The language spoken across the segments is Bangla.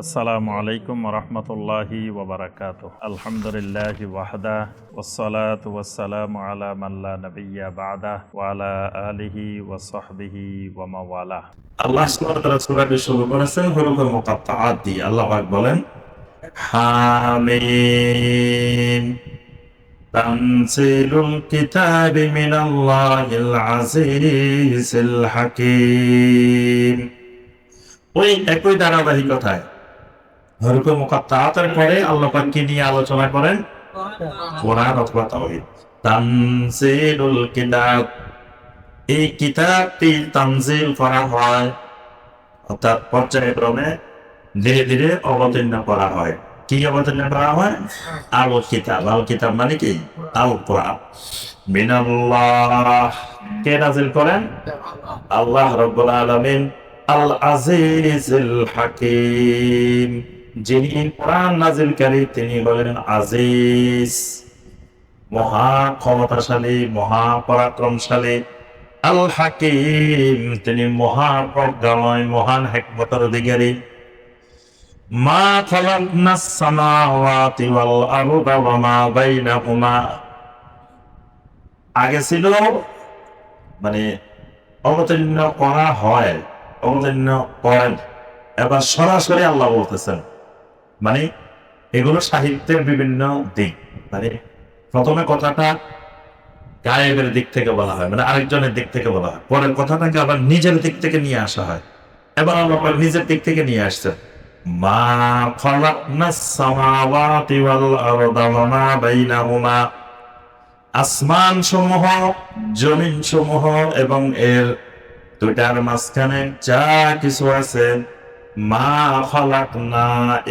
আসসালামু আলাইকুম রহমতুল্লাহি ওবরাকাতুহ। আলহামদুলিল্লাহি ওয়াহদা ওয়াসসালাতু ওয়াসসালামু আলা মান লা নাবিয়্যা বা'দা ওয়া আলা আলিহি ওয়া সাহবিহি ওয়া মাওয়ালা। আল্লাহ সুবহানাহু ওয়া তাআলা সূরাটি শুরু করেছেন হুরুফে মুকাত্তাআত দিয়ে। আল্লাহ পাক বলেন হামিম তানজিলুল কিতাবি মিনাল্লাহিল আজিজিল হাকীম। ওই একই ধারাবাহিকতায় হুরুফে মুকাত্তাআতের পরে আল্লাহ পাক কি নিয়ে আলোচনা করেন? কোরআন অথবা তাওহীদ। তানজিলুল কিতাব, এই কিতাবটি তানজিল করা হয় অর্থাৎ পর্যায়ক্রমে ধীরে ধীরে অবতীর্ণ করা হয়। কি অবতীর্ণ করা হয়? আল কিতাব। আল কিতাব মানে কি? আল কোরআন। মিনাল্লাহ, কে নাজিল করেন? আল্লাহ রাব্বুল আলামিন। আল আজিজুল হাকীম, যিনি কোরআন নাজিলকারী তিনি হলেন আজিজ, মহা ক্ষমতাশালী, মহা পরাক্রমশালী। আল হাকিম, তিনি মহা প্রজ্ঞাময়, মহান হিকমতের অধিকারী। মা খালাকনাস সামাওয়াতি ওয়াল আরদা ওয়া মা বাইনাহুমা, আগে ছিল মানে অবতীর্ণ করা হয়, অবতীর্ণ করেন। এবার সরাসরি আল্লাহ বলতেছেন, মানে এগুলো সাহিত্যের বিভিন্ন দিক। মানে প্রথমে কথাটা গায়েবের দিক থেকে বলা হয়, মানে আরেকজনের দিক থেকে বলা হয়, পরের কথাটাকে আবার নিজের দিক থেকে নিয়ে আসা হয়। এবার আল্লাহ পাক নিজের দিক থেকে নিয়ে আসছেন, মা খালাকনাস সামাওয়াতি ওয়াল আরদা ওয়া মা বাইনাহুমা, আসমান সমূহ, জমিন সমূহ এবং এর দুটার মাঝখানে যা কিছু আছে, মা খালাকনা,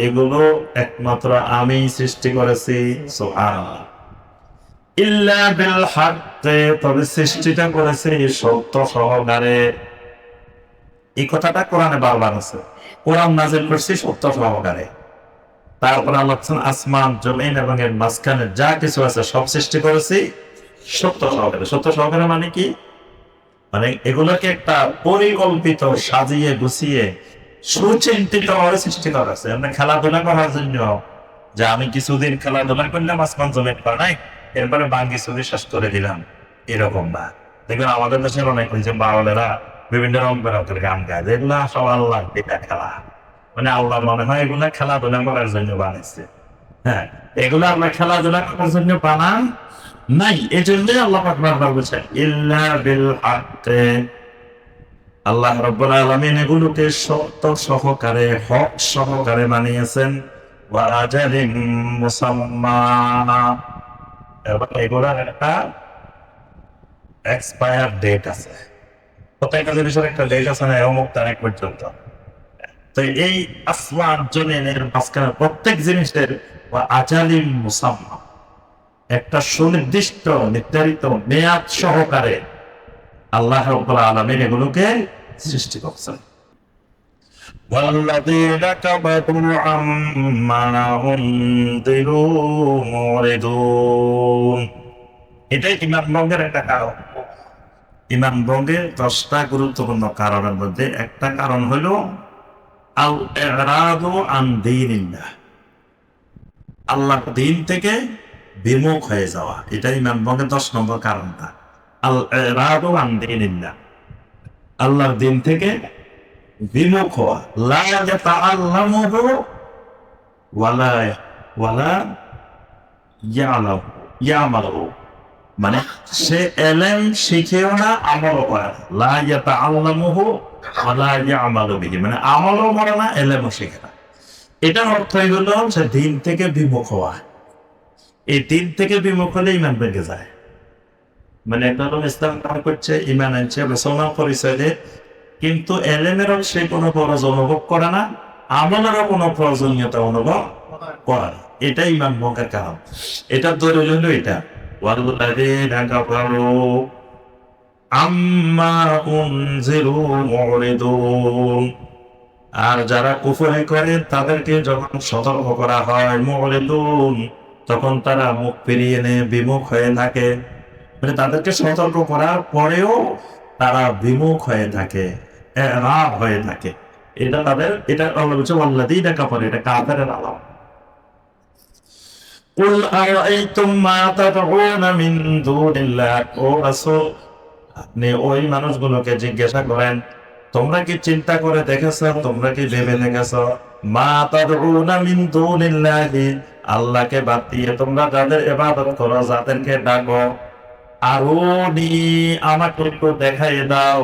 এগুলো একমাত্র আমি সৃষ্টি করেছি। সুবহানাল্লাহ। ইল্লা বিল হাক্কি, তবে সৃষ্টিটা করেছে সত্য সহকারে। এই কথাটা কোরআনে বারবার আছে, কোরআন নাজিল করছি সত্য সহকারে। তারপর আল্লাহ বলছেন আসমান জমিন এবং এর মাঝখানে যা কিছু আছে সব সৃষ্টি করেছি সত্য সহকারে। সত্য সহকারে মানে কি? মানে এগুলোকে একটা পরিকল্পিত, সাজিয়ে গুছিয়ে সুচিন্তিত ভাবে সৃষ্টি করা আছে। আমরা খেলাধুলা করার জন্য, যে আমি কিছুদিন খেলাধুলা করলাম, আসমান জমিন বানাই, এরপরে বাঙ্গি চুরি শেষ করে দিলাম, এরকম না। দেখবেন আমাদের দেশের অনেক যে বাউলেরা বিভিন্ন রং বেরঙের গান গায়, যেগুলা সব আল্লাহ এটা খেলা, মানে আল্লাহ মনে হয় এগুলা খেলাধুলা করার জন্য বানাইছে। হ্যাঁ, এগুলো আমরা খেলাধুলা করার জন্য বানান নাই। এই জন্যই আল্লাহ পাক বারবার বলছেন ইল্লা বিল হাক্কি, আল্লাহ রাব্বুল আলামিন এগুলোকে সত্য সহকারে, হক সহকারে বানিয়েছেন। ওয়া আজালিন মুসাম্মা, এবং এগুলোর একটা এক্সপায়ার ডেট আছে। প্রত্যেকটা জিনিসের একটা ডেট আছে না, অমুক তারিখ পর্যন্ত। তো এই আসমান জমিনের মাঝখানে প্রত্যেক জিনিসের ওয়া আজালিন মুসাম্মা, একটা সুনির্দিষ্ট নির্ধারিত মেয়াদ সহকারে আল্লাহ রাব্বুল আলামিন এগুলোকে সৃষ্টি করছেন। والذين كفروا عما أنذروا معرضون, এটাই ইমান ভঙ্গের একটা কারণ। ইমান ভঙ্গের 10টা গুরুত্বপূর্ণ কারণের মধ্যে একটা কারণ হলো আল ইরাদু আন দীনিল্লাহ, আল্লাহর দিন থেকে বিমুখ হয়ে যাওয়া। এটা ইমান ভঙ্গের 10 নম্বর কারণটা, আল ইরাদু আন দীনিল্লাহ, আল্লাহর দিন থেকে বিমুখ হওয়া। লা ইয়াতাআল্লামুহু ওয়ালা ওয়ালা ইয়ামালু, মানে সে এলেম শিখেও না, আমলও করে না। লা ইয়াতাআল্লামুহু ওয়ালা ইয়ামালু বিহি, মানে আমলও করে না, এলেমও শিখে না। এটার অর্থ হলো সে দিন থেকে বিমুখ হওয়া। এই দিন থেকে বিমুখ হলে ইমান ভেঙে যায়। মানে একটা লোক ইসলাম গ্রহণ করছে, ইমান আনছে, মুসলমান পরিচয় দেয়, কিন্তু এলেমেরও সে কোনো প্রয়োজন অনুভব করে না, আমলেরও কোনো প্রয়োজনীয়তা অনুভব করে না। এটাই ইমান ভঙ্গের কারণ। এটার দলিল হলো এটা, ওয়াল্লাযীনা কাফারু আম্মা উনজিরু মুরিদুন, আর যারা কুফরি করে তাদেরকে যখন সতর্ক করা হয়, মুরিদুন, তখন তারা মুখ ফিরিয়ে নেয়, বিমুখ হয়ে থাকে। মানে তাদেরকে সতর্ক করার পরেও তারা বিমুখ হয়ে থাকে, এরাব হয়ে থাকে। এটা তাদের, এটা আল্লাহ বলছে ওয়াল্লাযীনা কাফারু, এটা কাফেরের আলামত। কুল আরাআইতুম মা তাদউনা মিন দুনিল্লাহ, ও রাসূল আপনি ওই মানুষগুলোকে জিজ্ঞাসা করেন, তোমরা কি চিন্তা করে দেখেছো, তোমরা কি ভেবে দেখেছো, মা তাদউনা মিন দুনিল্লাহি, আল্লাহকে বাদ দিয়ে তোমরা যাদের ইবাদত করো, যাদেরকে ডাকো, আরুনি আমাকে একটু দেখাই দাও,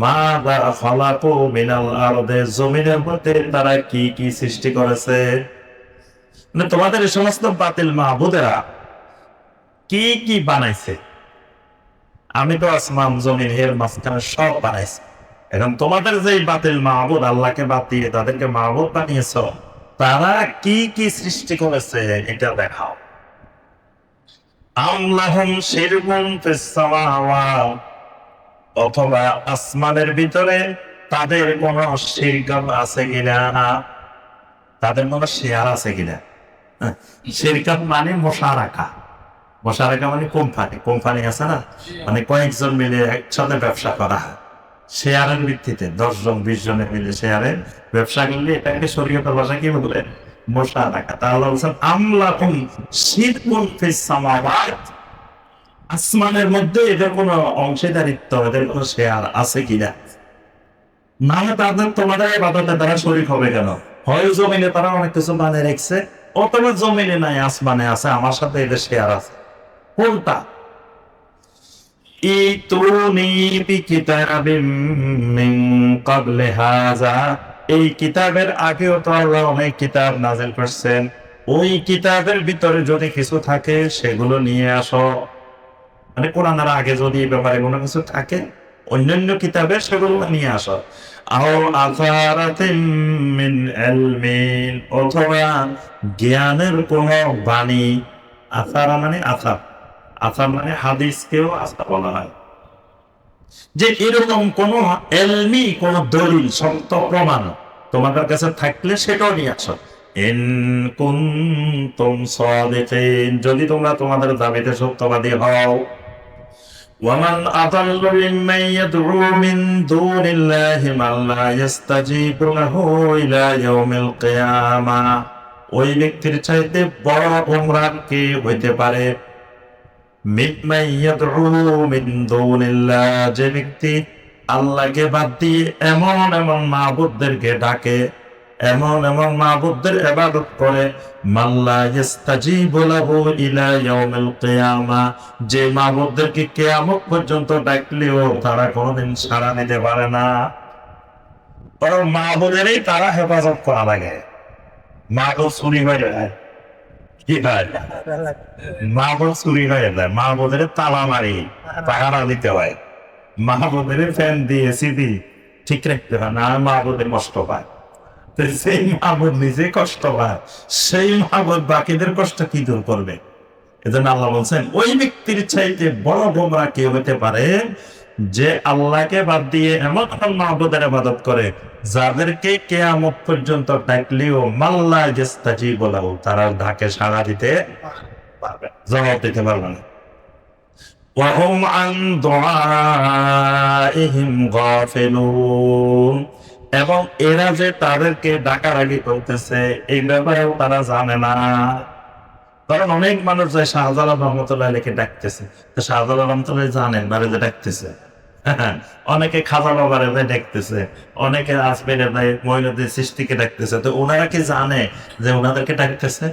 মাযা খালাকু মিনাল আরদে, জমিনের মধ্যে তারা কি কি সৃষ্টি করেছে। মানে তোমাদের এই সমস্ত বাতিল মাহবুদেরা কি কি বানাইছে, আমি তো আসমান জমিন এর মাঝখানে সব বানাইছি। এখন তোমাদের যে বাতিল মাহবুদ, আল্লাহকে বাদ দিয়ে তাদেরকে মাহবুদ বানিয়েছ, তারা কি কি সৃষ্টি করেছে এটা দেখাও। আম লাহুম শিরকুন ফিস সামাওয়াত, অথবা আসমানের ভিতরে তাদের কোন শিরক আছে কিনা, তাদের কোন শেয়ার আছে কিনা। শিরক মানে মুশারাকা, মুশারাকা মানে কোম্পানি, কোম্পানি আছে না, মানে কয়েকজন মিলে একসাথে ব্যবসা করা, শেয়ারের ভিত্তিতে 10 জন 20 জনে মিলে শেয়ারের ব্যবসা করলে এটাকে শরীয়তের ভাষায় কি বলে, মুশারাকা। তাহলে বলছেন আমলাকুম শিরকুন ফিস সামাওয়াত, আসমানের মধ্যে এদের কোন অংশীদারিত্ব, এদের কোন শেয়ার আছে কিনা। না তাদের তোমাদের ইবাদতে তারা শরীক হবে কেন? হয় জমিনে তারা অনেক কিছু বানিয়ে রেখেছে, অথবা জমিনে নাই আসমানে আছে, আমার সাথে এদের শেয়ার আছে। কোনটা? ইতুনি বিকিতাবিম মিন ক্বাবলি হাযা, এই কিতাবের আগেও তো আল্লাহ অনেক কিতাব নাযিল করছেন, ওই কিতাবের ভিতরে যদি কিছু থাকে সেগুলো নিয়ে আসো। মানে কোরআনের আগে যদি এই ব্যাপারে কোনো কিছু থাকে অন্যান্য কিতাবে, সেগুলো নিয়ে আসো। আও আসারাতিম মিন ইলমিন, অথবা জ্ঞানের কোন বাণী। আসারা মানে আসার, আসার মানে হাদিসকেও আসার বলা হয়। যে এরকম কোন এলমি কোন দলিল, সত্য প্রমাণ তোমাদের কাছে থাকলে সেটাও নিয়ে আসো। ইন কুনতুম সাদিকিন, যদি তোমরা তোমাদের দাবিতে সত্যবাদী হও। ওয়ামান আযাল্লু মিম্মান ইয়াদউ মিন দুনিল্লাহি মান লা ইস্তাজিবু লাহু ইলা ইয়াউমিল কিয়ামাহ, ওই ব্যক্তির চাইতে বড় গোমরাহ কে হইতে পারে। মিম্মান ইয়াদউ মিন দুনিল্লাহ, যে ব্যক্তি আল্লাহকে বাদ দিয়ে এমন এমন মাবুদদেরকে ডাকে, এমন এমন মাবুদদের ইবাদত করে, মান লা ইস্তাজিবু লাহু ইলা ইয়াউমিল কিয়ামাহ, যে মাবুদদেরকে কিয়ামত পর্যন্ত ডাকলেও তারা কোনোদিন সাড়া দিতে পারে না। কারণ মাবুদেরই তারা হেফাজত করা লাগে। মাবুদ চুরি হয়ে যায়, কি হয়, মাবুদ চুরি হয়ে যায়, মাবুদের তালা মারি পাহারা দিতে হয়, মাহবুদের ফ্যান দিয়ে সিদি ঠিক রাখতে হয়, না মাহবুদের কষ্ট পায়। তো সেই মাহবুদ নিজে কষ্ট পায়, সেই মাহবুদ বাকিদের কষ্ট কি দূর করবে? এজন্য আল্লাহ বলছেন ওই ব্যক্তির চাইতে বড় গোমরাহ কে হতে পারে, যে আল্লাহকে বাদ দিয়ে এমন মাহবুদের ইবাদত করে যাদেরকে কিয়ামত পর্যন্ত ডাকলেও মাল্লা ইস্তাজিবু লাহু, তারা ডাকে সাড়া দিতে পারবে, জবাব দিতে পারবে না। ওয়াহুম আন দুআইহিম গাফিলুন, এবং এরা যে তাদেরকে ডাকাডাকি করতেছে এই ব্যাপারেও তারা জানে না। কারণ অনেক মানুষ যায় শাহজালাল রহমতুল্লাহ আলাইহিকে ডাকতেছে, তো শাহজালাল রহমতুল্লাহ জানেন বারে যে ডাকতেছে। অনেকে খাজা বাবারে যায় ডাকতেছে, অনেকে আসবেরে যায় মঈনুদ্দিন চিশতিকে ডাকতেছে, তো ওনারা কি জানে যে ওনাদেরকে ডাকতেছে?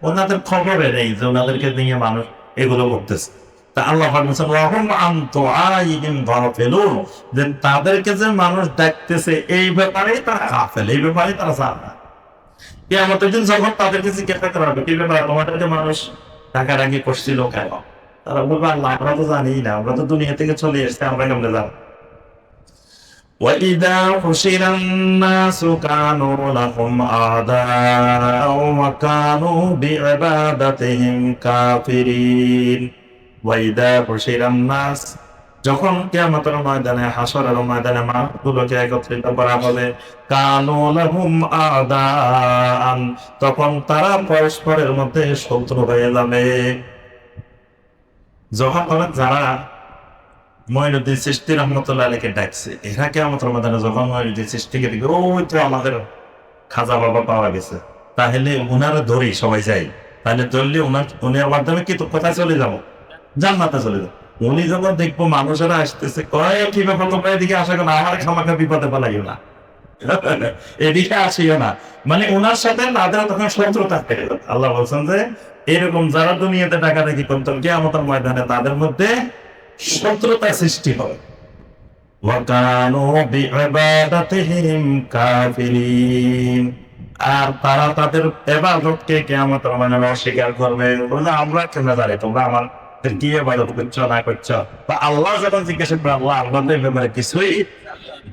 ওনাদের খবরে নেই যে ওনাদেরকে নিয়ে মানুষ এগুলো করতেছে। তা আল্লাহ বলেছেন ওয়াহুম আন দুআইহিম গাফিলুন, যে তাদেরকে যে মানুষ ডাকতেছে এই ব্যাপারেই তারা গাফেল, এই ব্যাপারেই তারা জানে না। কিয়ামতের দিন যখন তাদেরকে জিজ্ঞাসা করা হবে কি ব্যাপার, তোমাদেরকে মানুষ ডাকাডাকি করছিল কেন? তারা বলবে আল্লাহ আমরা তো জানি না, আমরা তো দুনিয়া থেকে চলে এসেছি, আমরা কেমনে জানি। وَإِذَا حُشِرَ النَّاسُ كَانُوا لَهُمْ أَعْدَاءً وَكَانُوا بِعِبَادَتِهِمْ كَافِرِينَ وَإِذَا حُشِرَ النَّاسُ, যখন কিয়ামতের ময়দানে, হাসরের ময়দানে মানুষগুলোকে একত্রিত করা হবে, কানু লাহুম আদাআন, তখন তারা পরস্পরের মধ্যে শত্রু হয়ে যাবে। যখন যারা মঈনুদ্দিন চিশতি রহমতুল্লাহ আলাইহিকে ডাকছে। এরা কিয়ামতের ময়দানে যখন মঈনুদ্দিন চিশতিকে দেখবে, ওই তো আমাদের খাজা বাবা পাওয়া গেছে, তাহলে ওনারা ধরি সবাই যাই, তাহলে ধরলে উনার মাধ্যমে কি তো কোথায় চলে যাবো? জান্নাতে চলে যাবো। উনি যখন দেখবো মানুষেরা আসতেছে, কয় কি ব্যাপার, তোমরা এদিকে আসা কেন, আমার খামাখা বিপদে ফেলাইও না, এদিকে আসিও না। মানে ওনার সাথে তাদের তখন শত্রুতা পেয়ে গেল। আল্লাহ বলছেন যে এরকম যারা দুনিয়াতে টাকাটাকি করতেন, কিয়ামতের ময়দানে তাদের মধ্যে শত্রুতা সৃষ্টি হবে। وَكَانُوا بِعِبَادَتِهِمْ كَافِرِينَ। আর তারা তাদের ইবাদতকে কিয়ামতের ময়দানে অস্বীকার করবে, বলবে আমরা কেন জানি তোমরা আমাদের কি ইবাদত করছো না করছো। বা আল্লাহ যখন জিজ্ঞাসা করবে, আল্লাহ আমাদের ব্যাপারে কিছুই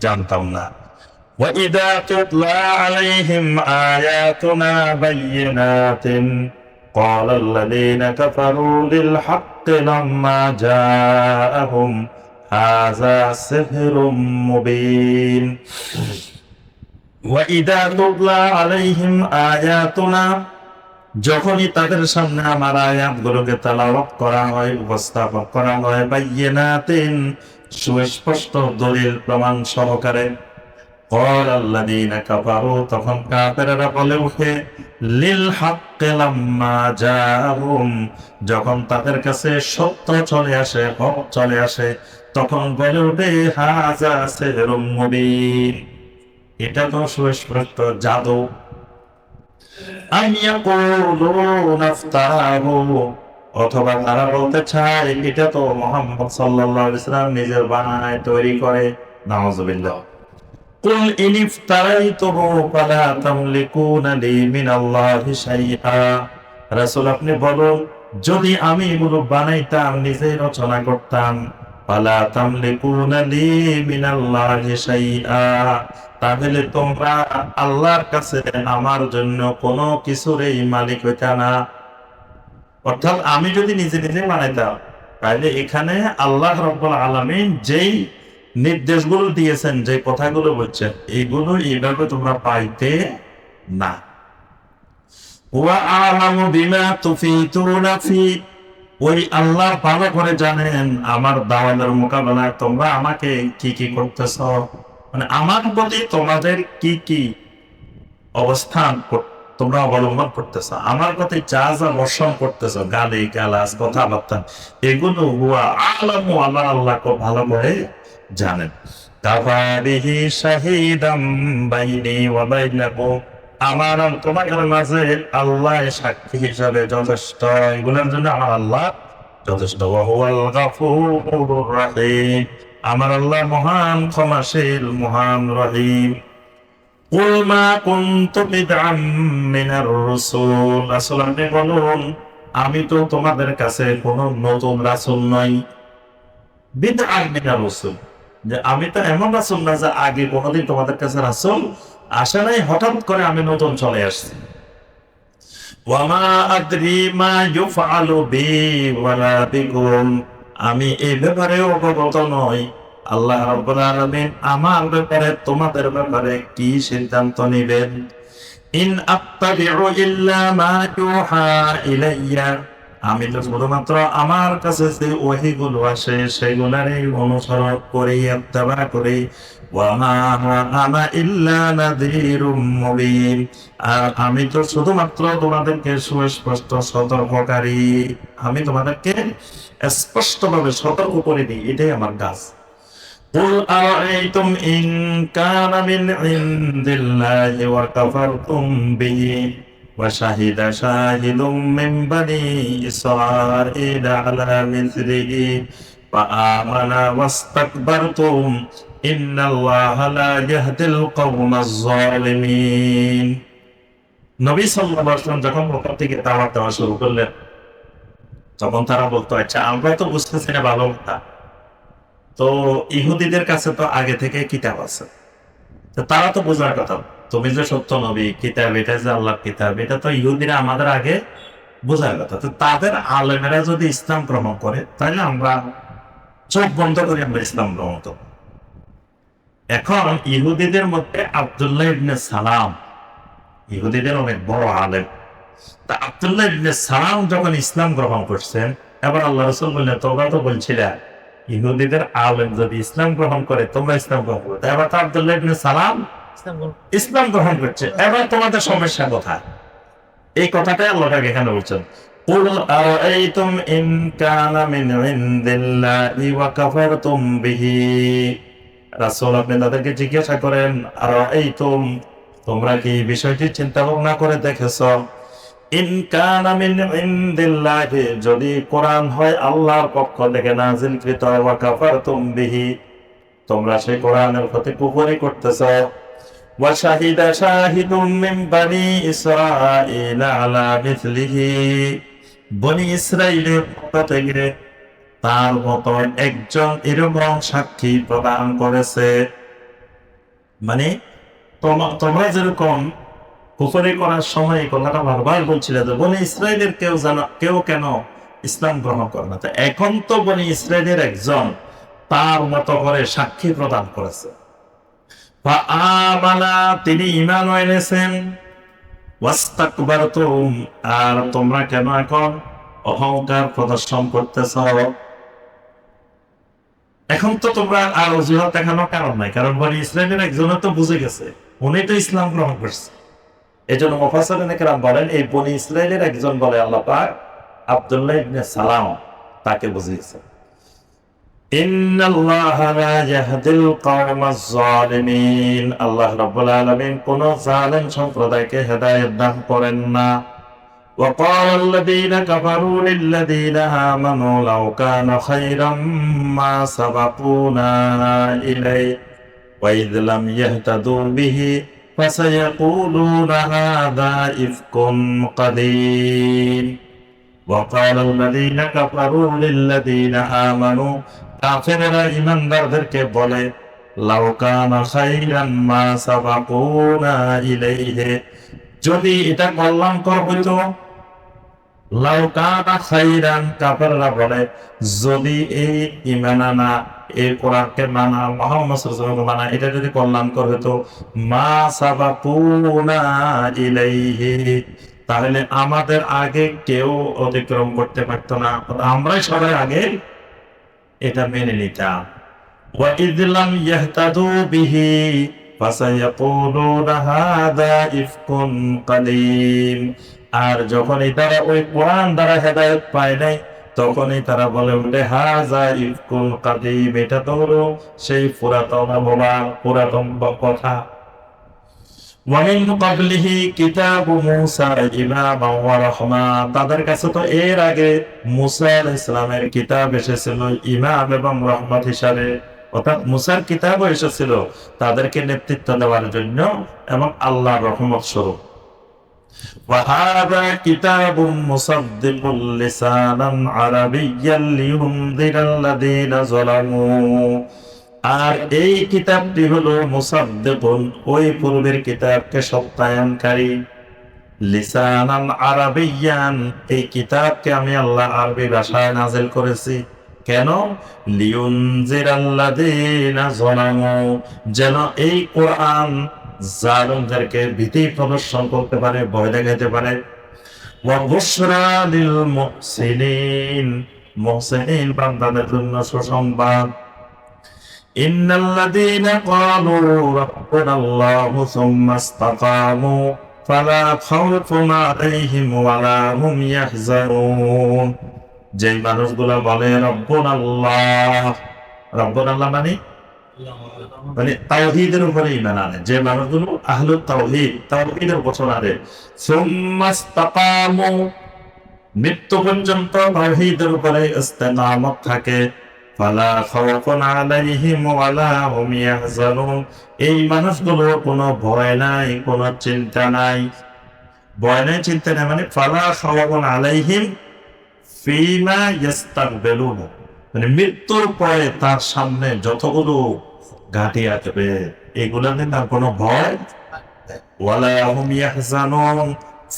জানতাম না। وَإِذَا تُتْلَى عَلَيْهِمْ آيَاتُنَا بَيِّنَاتٍ قَالَ الَّذِينَ كَفَرُوا لِلْحَقِّ لَمَّا جَاءَهُمْ هَذَا سِحْرٌ مُبِينٌ وَإِذَا تُتْلَى عَلَيْهِمْ آيَاتُنَا যখনই তাদের সামনে আমার আয়াতগুলোকে তেলাওয়াত করা হয়, উপস্থাপন করা হয়, বায়্যিনাতিন সুস্পষ্ট দলিল প্রমাণ সহকারে, قال الذين كفروا তখন কাফেররা বলে ওঠে, লিল হাক্কি লাম্মা জাআহুম যখন তাদের কাছে সত্য চলে আসে, হক চলে আসে, তখন বলে ওঠে হাযা সিহরুম মুবিন, এটা তো সুস্পষ্ট জাদু। আম ইয়াকুলুনা ইফতারাহু অথবা তারা বলতে চায় এটা তো মুহাম্মদ সাল্লাল্লাহু আলাইহি ওয়াসাল্লাম নিজের বানায় তৈরি করে। নাউযুবিল্লাহ। কুল ইন ইফতারাইতুহু ফালা তামলিকুনা লি মিনাল্লাহি শাইআ, রাসূল আপনি বলুন যদি আমি এগুলো বানাইতাম, নিজে রচনা করতাম, ফালা তামলিকুনা লি মিনাল্লাহি শাইআ, তাহলে তোমরা আল্লাহর কাছে আমার জন্য কোনো কিছুরই মালিক হইতা না। অর্থাৎ আমি যদি নিজে নিজে বানাইতাম, তাহলে এখানে আল্লাহ রাব্বুল আলামিন যেই নির্দেশগুলো দিয়েছেন, যে কথাগুলো বলছেন, এইগুলো এইভাবে তোমরা পাইতে না। ওয়া আ'লামু বিমা তুফিতুনা ফি, ওই আল্লাহ ভালো করে জানেন আমার দাওয়াতের মোকাবেলায় তোমরা আমাকে কি কি করতেছ, মানে আমার প্রতি তোমাদের কি কি অবস্থান তোমরা অবলম্বন করতেছ, আমার প্রতি যা যা বর্ষণ করতেছ, গালি গালাজ কথাবার্তা, এগুলো হুয়া আ'লামু, আল্লাহ খুব ভালো করে জানেন। কাফা বিহি শাহিদাম বাইনি ওয়া বাইনাকুম, আমার আর তোমাদের মাঝে আল্লাহ সাক্ষী হিসাবে যথেষ্ট, এগুলোর জন্য আমার আল্লাহ যথেষ্ট। ওয়া হুয়াল গাফুরুর রহিম, আমার আল্লাহ মহান ক্ষমাশীল, মহান রহিম। কুল মা কুনতু বিদআম মিনার রাসূল, রাসূল আপনি বলুন আমি তো তোমাদের কাছে কোনো নতুন রাসূল নই। বিদআম মিনার রাসূল, যে আমি তো এমন রাসূল না যে আগে কোনোদিন তোমাদের কাছে রাসূল আসে নাই, হঠাৎ করে আমি নতুন চলে আসছি। ওয়া মা আদরি মা ইউফআলু বি ওয়ালা বিকুম, আমি এই ব্যাপারে অবগত নই, আল্লাহ রাব্বুল আলামিন আমার ব্যাপারে তোমাদের ব্যাপারে কি সিদ্ধান্ত নেবেন। ইন আত্তাবিউ ইল্লা মা ইউহা ইলাইয়া, আমি তো শুধুমাত্র আমার কাছে যে ওহীগুলো আসে সেগুলোরই অনুসরণ করি, ইত্তেবা করি। ওয়া মা আনা ইল্লা নাযীরুম মুবিন, আর আমি তো শুধুমাত্র তোমাদেরকে সুস্পষ্ট সতর্ককারী, আমি তোমাদেরকে স্পষ্টভাবে সতর্ক করে দিই, এটাই আমার কাজ। قل أرأيتم إن كان من عند الله وكفرتم به وشهد شاهد من بني إسرائيل على مثله فآمن واستكبرتم إن الله لا يهدي القوم الظالمين। নবী সাল্লাল্লাহু আলাইহি ওয়াসাল্লাম যখন মক্কা থেকে দাওয়াত দেওয়া শুরু করলেন, তখন তারা বলতো আচ্ছা আমরা তো বুঝতেছি না ভালো কথা, তো ইহুদিদের কাছে তো আগে থেকে কিতাব আছে, তো তারা তো বোঝার কথা, তুমি যে সত্য নবী, কিতাব এটা যে আল্লাহর কিতাব, এটা তো ইহুদিরা আমাদের আগে বোঝার কথা। তো তাদের আলেমেরা যদি ইসলাম গ্রহণ করে, তাহলে আমরা চোখ বন্ধ করে আমরা ইসলাম গ্রহণ করব। এখন ইহুদিদের মধ্যে আব্দুল্লাহ ইবনে সালাম, ইহুদিদের অনেক বড় আলেম, তা আব্দুল্লাহ ইবনে সালাম যখন ইসলাম গ্রহণ করছেন, এবার আল্লাহ রাসূল বললেন তোমরা তো বলছিলে ইহুদিদের আলেম যদি ইসলাম গ্রহণ করে তোমরা ইসলাম গ্রহণ করো, এবার তো আব্দুল্লাহ ইবনে সালাম ইসলাম গ্রহণ করছে, এবার তোমাদের সমস্যা কোথায়? এই কথাটাই আল্লাহ তাআলা এখানে বলছেন, কুল আরাআইতুম ইন কানা মিন ইনদিল্লাহি ওয়া কাফারতুম বিহি। রাসূল আপনি তাদেরকে জিজ্ঞাসা করেন, আরাআইতুম, তোমরা কি বিষয়টি চিন্তা ভাবনা করে দেখেছো, ইন কানা মিন ইনদিল্লাহি, যদি কোরআন হয় আল্লাহর পক্ষ থেকে নাযিলকৃত, ওয়া কাফারতুম বিহি, তোমরা সেই কোরআনের প্রতি কুফরি করতেছো, ওয়া শাহিদা শাহিদুম মিন বানি ইসরাঈল আলা মিথলিহি, বনি ইসরাঈলের পক্ষ থেকে তার মতো একজন এরকম সাক্ষী প্রদান করেছে। মানে তোমরা যেরকম কুফরি করার সময় এই কথাটা বারবার বলছিল যে বনি ইসরায়েলের কেউ কেন ইসলাম গ্রহণ করে না, তো এখন তো বনি ইসরায়েলের একজন তার মতো করে সাক্ষী প্রদান করেছে। বা আমানা, তিনি ঈমান এনেছেন। ওয়াস্তাকবারতুম, আর তোমরা কেন এখন অহংকার প্রদর্শন করতেছ? এখন তো তোমরা আর অজুহাত দেখানোর কারণ নাই, কারণ বনি ইসরায়েলের একজনে তো বুঝে গেছে, উনি তো ইসলাম গ্রহণ করছে। এই জন্য মুফাসসিরিন কেরাম বলেন, এই বনি ইসরায়েলের একজন বলে আল্লাহ পাক আব্দুল্লাহ ইবনে সালাম, তাকে বুঝিয়েছে। ইন্নাল্লাহা লা ইয়াহদিল কওমাজ যালিমিন, আল্লাহ রাব্বুল আলামিন কোন জালেম সম্প্রদায়কে হেদায়েত দান করেন না। ওয়া ক্বালাল্লাযীনা কাফারু লিল্লাযীনা আমানু লাও কানা খায়রাম মা সাবাকুনা ইলাইহি ওয়া ইয লাম ইয়াহতাদু বিহি ফাসায়াকুলুনা হাযা ইফকুন কাদীম। ওয়া ক্বালাল্লাযীনা কাফারু লিল্লাযীনা আমানু, কাফেররা ঈমানদারদেরকে বলে, লাউ কানা খায়রান মা সাবাকুনা ইলাইহি, যদি এটা কল্যাণকর হইতো। লাউ কানা খায়রান, কাফেররা বলে যদি এই ঈমান আনা, এই কোরআনকে মানা, মুহাম্মদ সাল্লাল্লাহু আলাইহি ওয়াসাল্লামকে মানা, এটা যদি কল্যাণকর হতো, মা সাবাকুনা ইলাইহি, তাহলে আমাদের আগে কেউ অতিক্রম করতে পারতো না, আমরাই সবাই আগে এটা মেনে নিতাম। ওয়া ইয লাম ইয়াহতাদু বিহি ফাসায়াকুলুনা হাযা ইফকুন কাদীম, আর যখনই তারা ওই কোরআন দ্বারা হেদায়েত পায় নাই, তখনই তারা বলে ওঠে হাযা ইফকুন কাদীম, এটা তো হলো সেই পুরাতন কথা। ওয়া মিন ক্বাবলিহি কিতাবু মূসা ইমামান ওয়া রাহমা, তাদের কাছে তো এর আগে মূসা আলাইহিস সালামের কিতাব এসেছিল ইমাম এবং রহমত হিসাবে, অর্থাৎ মূসার কিতাবও এসেছিল তাদেরকে নেতৃত্ব দেওয়ার জন্য এবং আল্লাহর রহমত স্বরূপ। ওয়া হাযা কিতাবুম মুসাদ্দিকুল লিসানান আরাবিয়্যান লিয়ুনযিরাল্লাযীনা যালামু, আর এই কিতাবটি হলো মুসাদ্দিকুন, ওই পূর্বের কিতাবকে সত্যায়নকারী, লিসানান আরাবিয়ান, এই কিতাবকে আমি আল্লাহ আরবি ভাষায় নাযিল করেছি। কেন? লিয়ুনযিরাল্লাযীনা যালামু, যেন এই কোরআন জালিমদেরকে ভীতি প্রদর্শন করতে পারে, ভয় দেখাতে পারে। ওয়া বুশরা লিল মুহসিনিন, মুহসিনিন বান্দাদের জন্য সুসংবাদ। ইন্নাল্লাযীনা ক্বালু রাব্বুনাল্লাহু সুম্মা ইসতাকামু ফালা খাউফুন আলাইহিম ওয়ালা হুম ইয়াহজানুন, যে মানুষগুলো বলে রব্বুনাল্লাহ, রব্বুনাল্লাহ মানে তাওহীদের উপরে ঈমান আনে, যে মানুষগুলো আহলুত তাওহীদ, তাওহীদের বচন আনে, সুম্মা ইসতাকামু, মৃত্যু পর্যন্ত তাওহীদের উপরে ইস্তেকামত থাকে, ফালা খাউফুন আলাইহিম ওয়ালা হুম ইয়াহজানুন, এই মানুষগুলোর কোনো ভয় নাই, কোনো চিন্তা নাই। ভয় নাই, চিন্তা নাই মানে ফালা খাউফুন আলাইহিম ফীমা ইস্তাকবিলুন, মানে মৃত্যুর পরে তার সামনে যতগুলো ঘাটি আসবে এগুলোতে তার কোনো ভয়, ওয়ালা হুম ইয়াহজানুন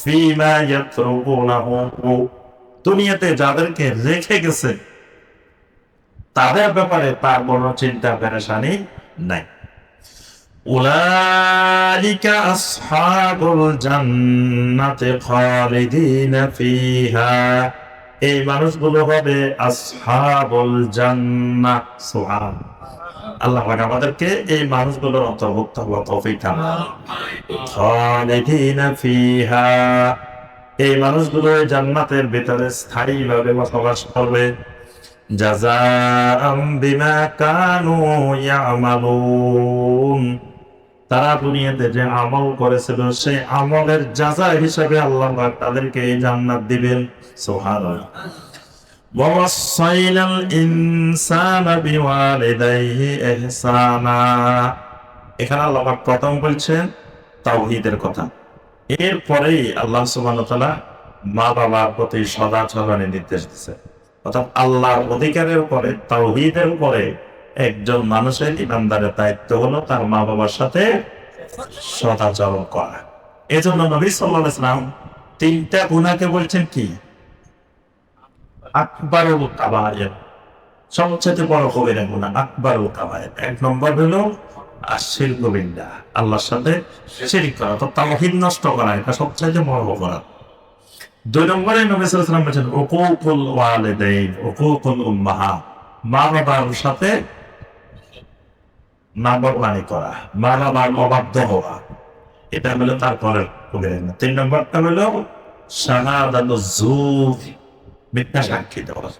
ফীমা ইয়াতরুকুনাহু, দুনিয়াতে যাদেরকে রেখে গেছে তাদের ব্যাপারে তার কোনো চিন্তা পেরেশানি নাই। উলাইকা আসহাবুল জান্নাতি খালিদিনা ফিহা, এই মানুষগুলো হবে আসহাবুল জান্নাহ। সুবহান আল্লাহ পাক আমাদেরকে এই মানুষগুলোর অন্তর্ভুক্ত হওয়ার তৌফিক দান করুন। খালিদিনা ফিহা, এই মানুষগুলো জান্নাতের ভিতরে স্থায়ীভাবে বসবাস করবে। জাযাআম বিমা কানু ইয়ামালুন, তারা দুনিয়াতে যে আমল করেছিল সেই আমলের যাজা হিসেবে আল্লাহ পাক তাদেরকে এই জান্নাত দিবেন। সুবহানাল্লাহ। ওয়াসাইনাল ইনসানা বিওয়ালিদাইহি ইহসানা, এখানে আল্লাহ পাক প্রথম বলছেন তাওহীদের কথা, এরপরেই আল্লাহ সুবহানাহু ওয়া তাআলা মা বাবার প্রতি সদাচরণের নির্দেশ দিয়েছে। অর্থাৎ আল্লাহর অধিকারের উপরে, তাওহীদের উপরে একজন মানুষের ইমানদারের দায়িত্ব হলো তার মা বাবার সাথে সদাচরণ করা। এজন্য নবী সাল্লাল্লাহু আলাইহি ওয়াসাল্লাম তিনটা গুনাহকে বলছেন কি? আকবারুল কাবায়ের, সবচেয়ে বড় কবিরা গুনাহ আকবারুল কাবায়ের। এক নম্বর হলো আশিরকু বিল্লাহ, আল্লাহর সাথে শিরক করা, তো তাওহীদ নষ্ট করা, এটা সবচেয়ে বড় অপরাধ। দুই নম্বরে নবী সাল্লাল্লাহু আলাইহি ওয়াসাল্লাম বলেছেন উকুকুল ওয়ালিদাইন, উকুকুল উম্মাহাত, মা বাবার সাথে নাফরমানি করা, মা বাবার অবাধ্য হওয়া, এটা হলো তারপরে কবিরা গুনাহ। তিন নম্বরটা হলো শাহাদাতুজ জুর, মিথ্যা সাক্ষী দেওয়া।